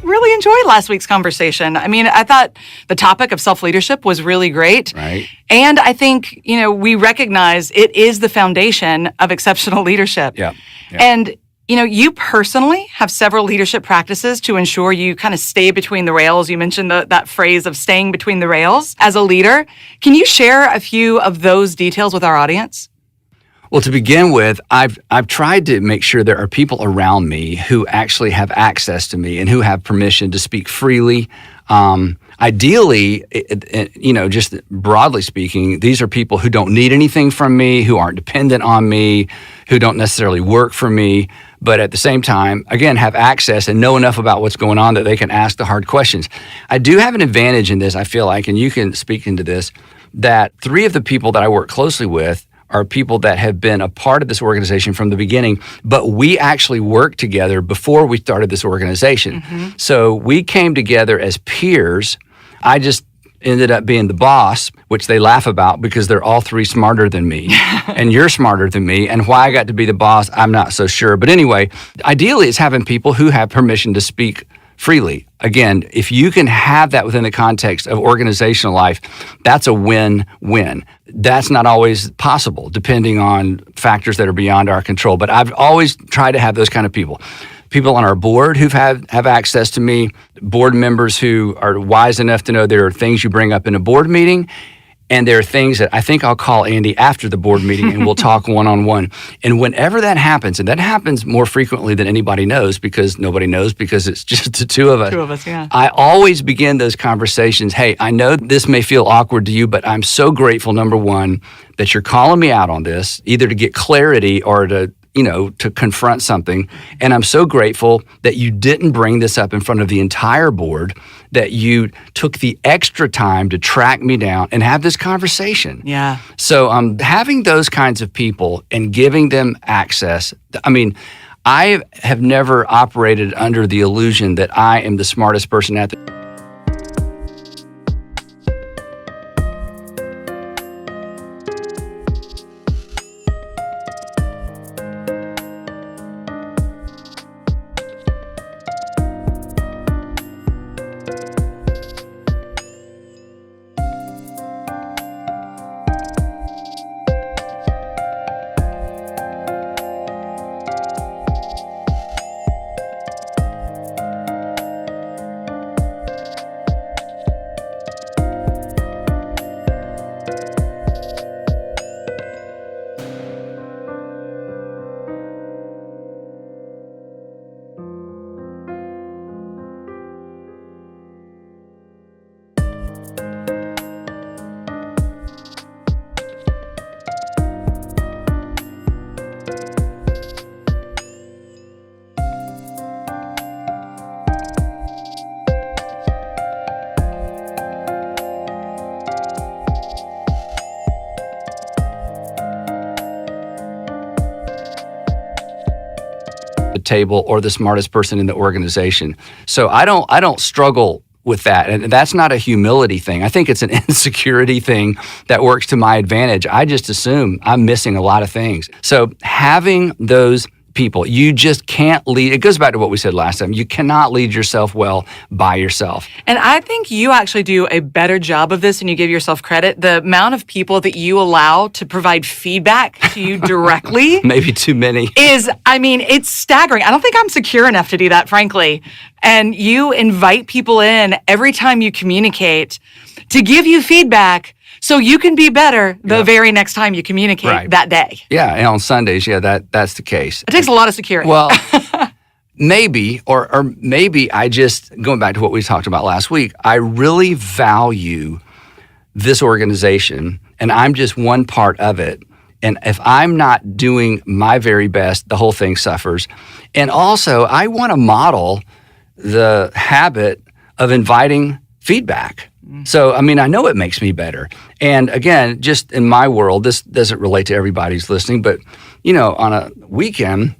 really enjoyed last week's conversation. I mean, I thought the topic of self-leadership was really great. Right. And I think, we recognize it is the foundation of exceptional leadership. Yeah. And, you personally have several leadership practices to ensure you kind of stay between the rails. You mentioned that phrase of staying between the rails as a leader. Can you share a few of those details with our audience? Well, to begin with, I've tried to make sure there are people around me who actually have access to me and who have permission to speak freely. Ideally, just broadly speaking, these are people who don't need anything from me, who aren't dependent on me, who don't necessarily work for me, but at the same time, again, have access and know enough about what's going on that they can ask the hard questions. I do have an advantage in this, I feel like, and you can speak into this, that 3 of the people that I work closely with are people that have been a part of this organization from the beginning, but we actually worked together before we started this organization. Mm-hmm. So we came together as peers. I just ended up being the boss, which they laugh about because they're all 3 smarter than me, and you're smarter than me. And why I got to be the boss, I'm not so sure. But anyway, ideally, it's having people who have permission to speak freely. Again, if you can have that within the context of organizational life, that's a win-win. That's not always possible, depending on factors that are beyond our control. But I've always tried to have those kind of people. People on our board who have access to me, board members who are wise enough to know there are things you bring up in a board meeting, and there are things that I think I'll call Andy after the board meeting and we'll talk one-on-one. And whenever that happens, and that happens more frequently than anybody knows because nobody knows because it's just the 2 of us. 2 of us, yeah. I always begin those conversations, hey, I know this may feel awkward to you, but I'm so grateful, number one, that you're calling me out on this, either to get clarity or to confront something. And I'm so grateful that you didn't bring this up in front of the entire board, that you took the extra time to track me down and have this conversation. Yeah. So having those kinds of people and giving them access, I have never operated under the illusion that I am the smartest person at the table or the smartest person in the organization. So I don't struggle with that. And that's not a humility thing. I think it's an insecurity thing that works to my advantage. I just assume I'm missing a lot of things. So having those people, you just can't lead. It goes back to what we said last time. You cannot lead yourself well by yourself. And I think you actually do a better job of this than you give yourself credit. The amount of people that you allow to provide feedback to you directly maybe too many it's staggering. I don't think I'm secure enough to do that, frankly. And you invite people in every time you communicate to give you feedback so you can be better the very next time you communicate that day. Yeah, and on Sundays, that's the case. It takes a lot of security. Well, maybe, or maybe I just, going back to what we talked about last week, I really value this organization, and I'm just one part of it. And if I'm not doing my very best, the whole thing suffers. And also, I want to model the habit of inviting feedback. So, I know it makes me better. And again, just in my world, this doesn't relate to everybody who's listening, but, on a weekend,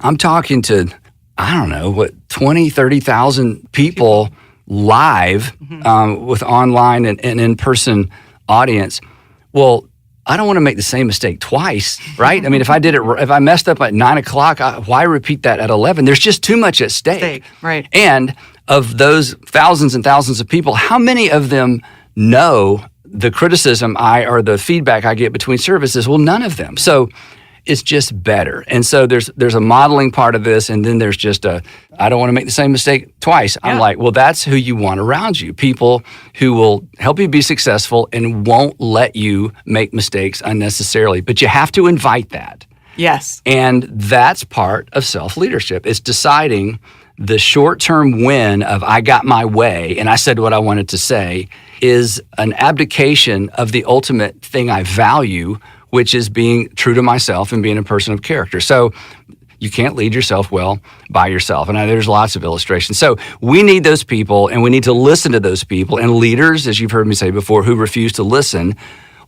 I'm talking to, 20, 30,000 people live with online and in-person audience. Well, I don't want to make the same mistake twice, right? I mean, if I messed up at 9 o'clock, why repeat that at 11? There's just too much at stake. Right. And of those thousands and thousands of people, how many of them know the criticism or the feedback I get between services? Well, none of them. So it's just better. And so there's a modeling part of this, and then there's just I don't want to make the same mistake twice. Yeah. I'm like, well, that's who you want around you. People who will help you be successful and won't let you make mistakes unnecessarily. But you have to invite that. Yes. And that's part of self-leadership. It's deciding the short-term win of I got my way and I said what I wanted to say is an abdication of the ultimate thing I value, which is being true to myself and being a person of character. So you can't lead yourself well by yourself. And there's lots of illustrations. So we need those people, and we need to listen to those people. And leaders, as you've heard me say before, who refuse to listen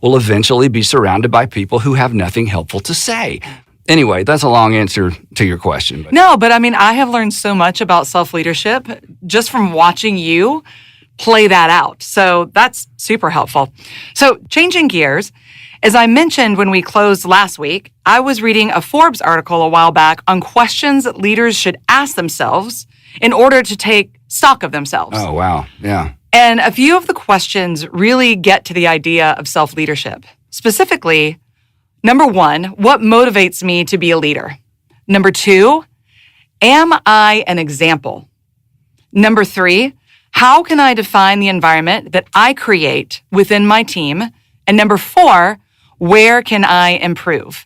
will eventually be surrounded by people who have nothing helpful to say. Anyway, that's a long answer to your question. No, but I mean, I have learned so much about self-leadership just from watching you play that out. So that's super helpful. So changing gears, as I mentioned when we closed last week, I was reading a Forbes article a while back on questions that leaders should ask themselves in order to take stock of themselves. Oh, wow. Yeah. And a few of the questions really get to the idea of self-leadership. Specifically, number 1, what motivates me to be a leader? Number 2, am I an example? Number 3, how can I define the environment that I create within my team? And number 4, where can I improve?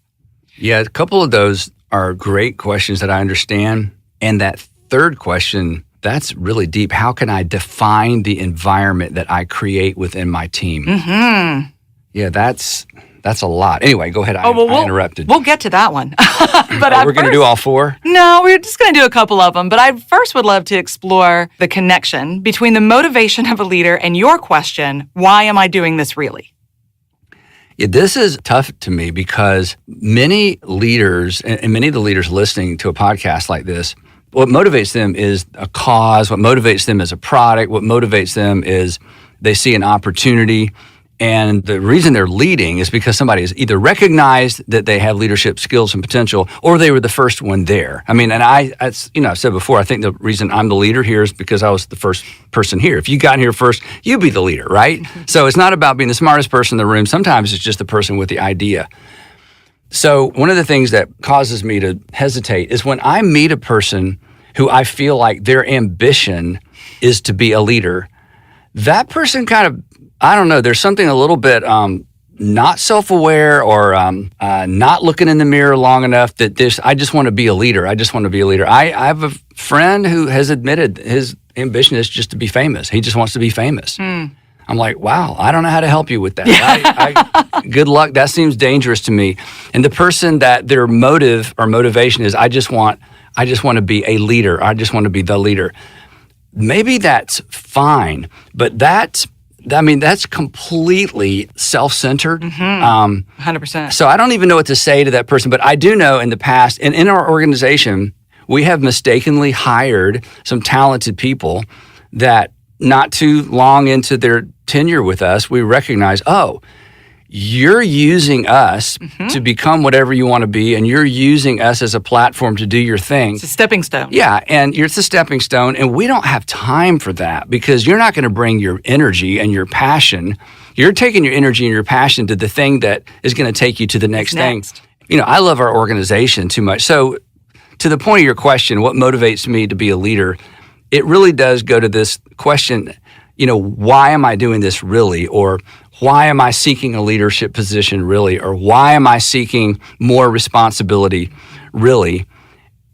Yeah, a couple of those are great questions that I understand. And that third question, that's really deep. How can I define the environment that I create within my team? Mm-hmm. Yeah, that's a lot. Anyway, go ahead. I interrupted. We'll get to that one. But we're going to do all 4? No, we're just going to do a couple of them. But I first would love to explore the connection between the motivation of a leader and your question, why am I doing this really? Yeah, this is tough to me because many leaders, and many of the leaders listening to a podcast like this, what motivates them is a cause. What motivates them is a product. What motivates them is they see an opportunity. And the reason they're leading is because somebody has either recognized that they have leadership skills and potential, or they were the first one there. I mean, and I've said before, I think the reason I'm the leader here is because I was the first person here. If you got here first, you be the leader, right? So it's not about being the smartest person in the room. Sometimes it's just the person with the idea. So one of the things that causes me to hesitate is when I meet a person who I feel like their ambition is to be a leader, that person kind of, I don't know, there's something a little bit not self-aware or not looking in the mirror long enough that I just want to be a leader. I just want to be a leader. I have a friend who has admitted his ambition is just to be famous. He just wants to be famous. I'm like, wow, I don't know how to help you with that. Good luck. That seems dangerous to me. And the person that their motive or motivation is, I just want to be a leader. I just want to be the leader. Maybe that's fine, but that's completely self-centered. 100%. So I don't even know what to say to that person, but I do know in the past, and in our organization, we have mistakenly hired some talented people that not too long into their tenure with us, we recognize, oh, you're using us to become whatever you want to be, and you're using us as a platform to do your thing. It's a stepping stone. Yeah, and it's a stepping stone, and we don't have time for that because you're not going to bring your energy and your passion. You're taking your energy and your passion to the thing that is going to take you to the next thing. I love our organization too much. So to the point of your question, what motivates me to be a leader, it really does go to this question, why am I doing this really? Or why am I seeking a leadership position really? Or why am I seeking more responsibility really?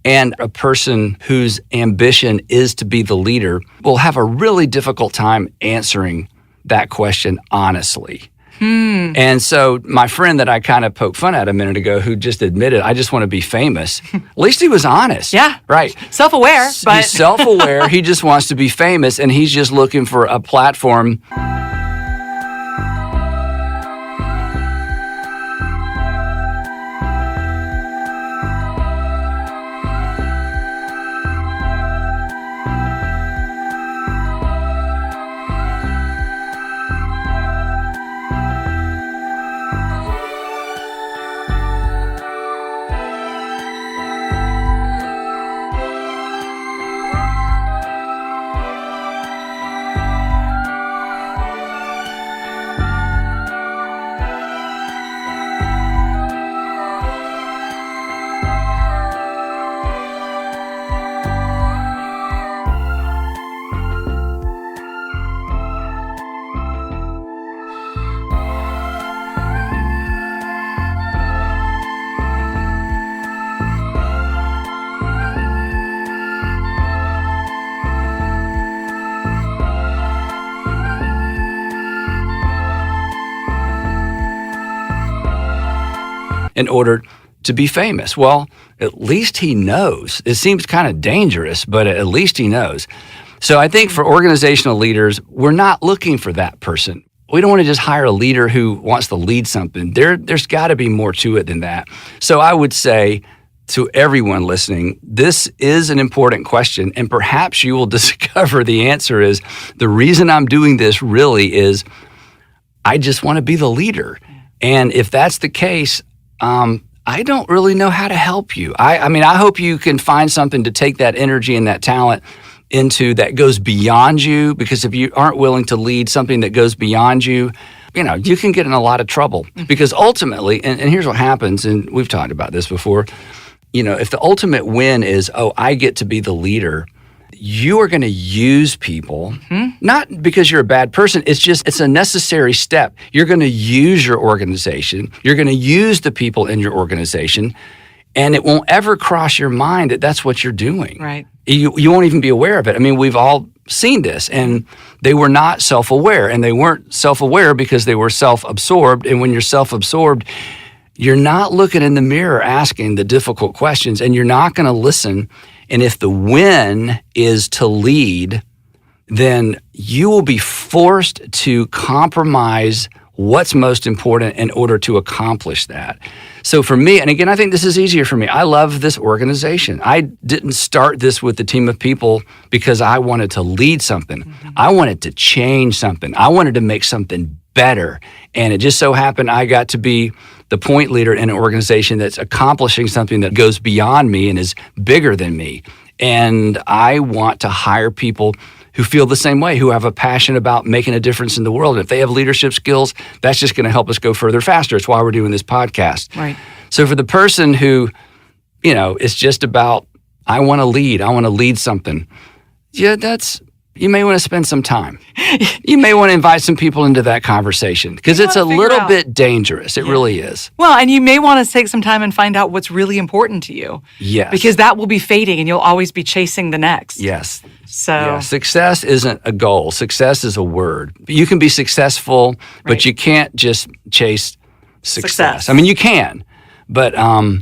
And a person whose ambition is to be the leader will have a really difficult time answering that question honestly. And so my friend that I kind of poked fun at a minute ago, who just admitted, I just want to be famous. At least he was honest. Yeah. Right. Self-aware. But He's self-aware. He just wants to be famous, and he's just looking for a platform. in order to be famous. Well, at least he knows. It seems kind of dangerous, but at least he knows. So I think for organizational leaders, we're not looking for that person. We don't want to just hire a leader who wants to lead something. There's got to be more to it than that. So I would say to everyone listening, this is an important question, and perhaps you will discover the answer is, the reason I'm doing this really is I just want to be the leader. And if that's the case, I don't really know how to help you. I mean, I hope you can find something to take that energy and that talent into that goes beyond you, because if you aren't willing to lead something that goes beyond you, you can get in a lot of trouble. Because ultimately, and here's what happens, and we've talked about this before, if the ultimate win is, I get to be the leader, you are going to use people, not because you're a bad person, it's a necessary step. You're going to use your organization, you're going to use the people in your organization, and it won't ever cross your mind that that's what you're doing. Right. You won't even be aware of it. I mean, we've all seen this, and they were not self-aware, and they weren't self-aware because they were self-absorbed. And when you're self-absorbed, you're not looking in the mirror asking the difficult questions, and you're not going to listen. And if the win is to lead, then you will be forced to compromise what's most important in order to accomplish that. So for me, and again, I think this is easier for me. I love this organization. I didn't start this with a team of people because I wanted to lead something. I wanted to change something. I wanted to make something better. And it just so happened I got to be the point leader in an organization that's accomplishing something that goes beyond me and is bigger than me. And I want to hire people who feel the same way, who have a passion about making a difference in the world. And if they have leadership skills, that's just going to help us go further faster. It's why we're doing this podcast. Right. So for the person who, it's just about, I want to lead something. Yeah, you may want to spend some time. You may want to invite some people into that conversation because it's a little bit dangerous. It really is. Well, and you may want to take some time and find out what's really important to you. Yes. Because that will be fading and you'll always be chasing the next. Yes. So yeah, success isn't a goal. Success is a word. You can be successful, but you can't just chase success. I mean, you can, but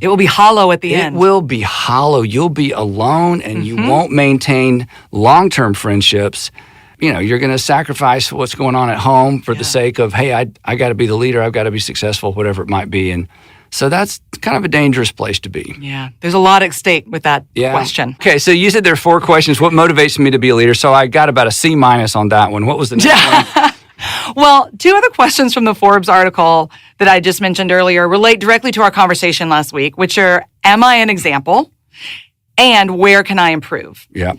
it will be hollow at the end. It will be hollow. You'll be alone, and you won't maintain long-term friendships. You're going to sacrifice what's going on at home for the sake of, hey, I got to be the leader. I've got to be successful, whatever it might be. And so that's kind of a dangerous place to be. Yeah. There's a lot at stake with that question. Okay. So you said there are 4 questions. What motivates me to be a leader? So I got about a C- on that one. What was the next one? Well, 2 other questions from the Forbes article that I just mentioned earlier relate directly to our conversation last week, which are, am I an example? And where can I improve? Yeah.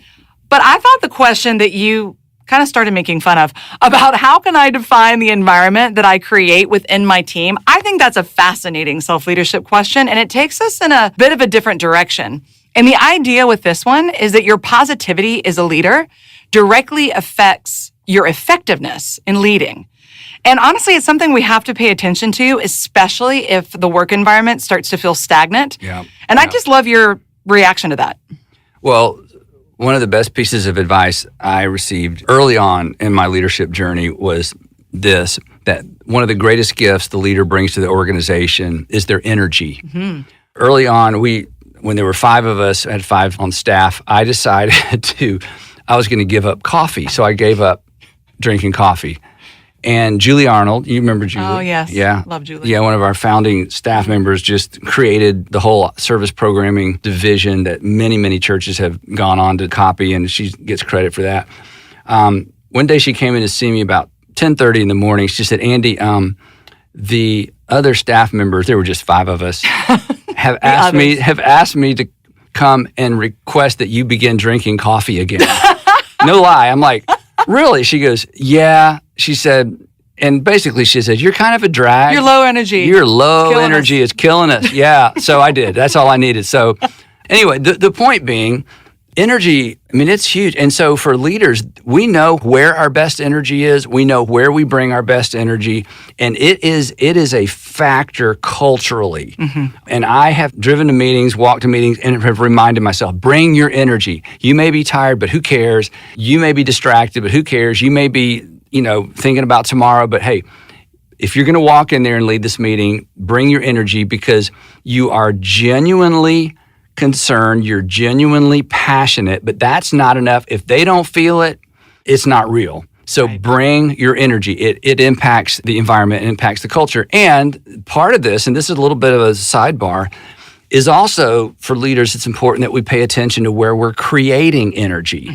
But I thought the question that you kind of started making fun of about how can I define the environment that I create within my team, I think that's a fascinating self-leadership question, and it takes us in a bit of a different direction. And the idea with this one is that your positivity as a leader directly affects your effectiveness in leading. And honestly, it's something we have to pay attention to, especially if the work environment starts to feel stagnant. Yeah. And I just love your reaction to that. Well, one of the best pieces of advice I received early on in my leadership journey was this, that one of the greatest gifts the leader brings to the organization is their energy. Early on, when there were 5 of us, I had 5 on staff, I decided I was going to give up coffee. So I gave up drinking coffee. And Julie Arnold, you remember Julie? Oh, yes. Yeah. Love Julie. Yeah, one of our founding staff members just created the whole service programming division that many, many churches have gone on to copy, and she gets credit for that. One day she came in to see me about 10:30 in the morning. She said, Andy, the other staff members, there were just 5 of us, have asked me to come and request that you begin drinking coffee again. No lie. I'm like, really? She goes, yeah. She said, and basically she said, you're kind of a drag. You're low energy. Your low energy is killing us. Yeah. So I did. That's all I needed. So anyway, the point being, energy, I mean, it's huge. And so for leaders, we know where our best energy is. We know where we bring our best energy. And it is a factor culturally. And I have driven to meetings, walked to meetings, and have reminded myself, bring your energy. You may be tired, but who cares? You may be distracted, but who cares? You may be, thinking about tomorrow, but hey, if you're going to walk in there and lead this meeting, bring your energy because you are genuinely concerned, you're genuinely passionate, but that's not enough. If they don't feel it, it's not real. So bring your energy. It impacts the environment, it impacts the culture. And part of this, and this is a little bit of a sidebar, is also for leaders, it's important that we pay attention to where we're creating energy.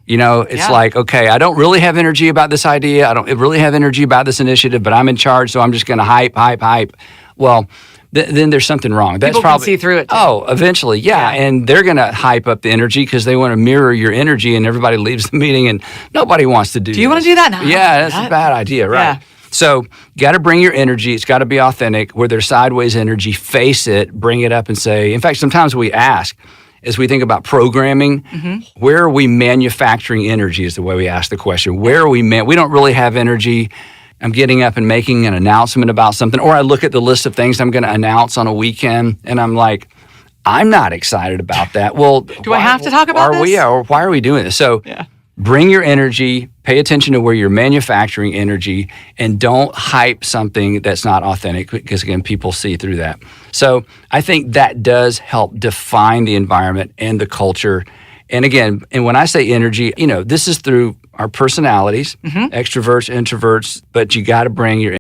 You know, it's like, okay, I don't really have energy about this idea. I don't really have energy about this initiative, but I'm in charge, so I'm just going to hype. Well, then there's something wrong. That's People probably can see through it too. Oh, eventually, yeah. And they're going to hype up the energy because they want to mirror your energy, and everybody leaves the meeting, and nobody wants to do you want to do that now? Yeah, that's a bad idea, right? Yeah. So you got to bring your energy. It's got to be authentic. Where there's sideways energy, face it, bring it up and say, in fact, sometimes we ask, as we think about programming, where are we manufacturing energy is the way we ask the question. Where are we, we don't really have energy. I'm getting up and making an announcement about something, or I look at the list of things I'm going to announce on a weekend, and I'm like, I'm not excited about that. Well, do I have to talk about this? Or why are we doing this? So bring your energy, pay attention to where you're manufacturing energy, and don't hype something that's not authentic because, again, people see through that. So I think that does help define the environment and the culture. And again, and when I say energy, you know, this is through our personalities, extroverts, introverts, but you got to bring your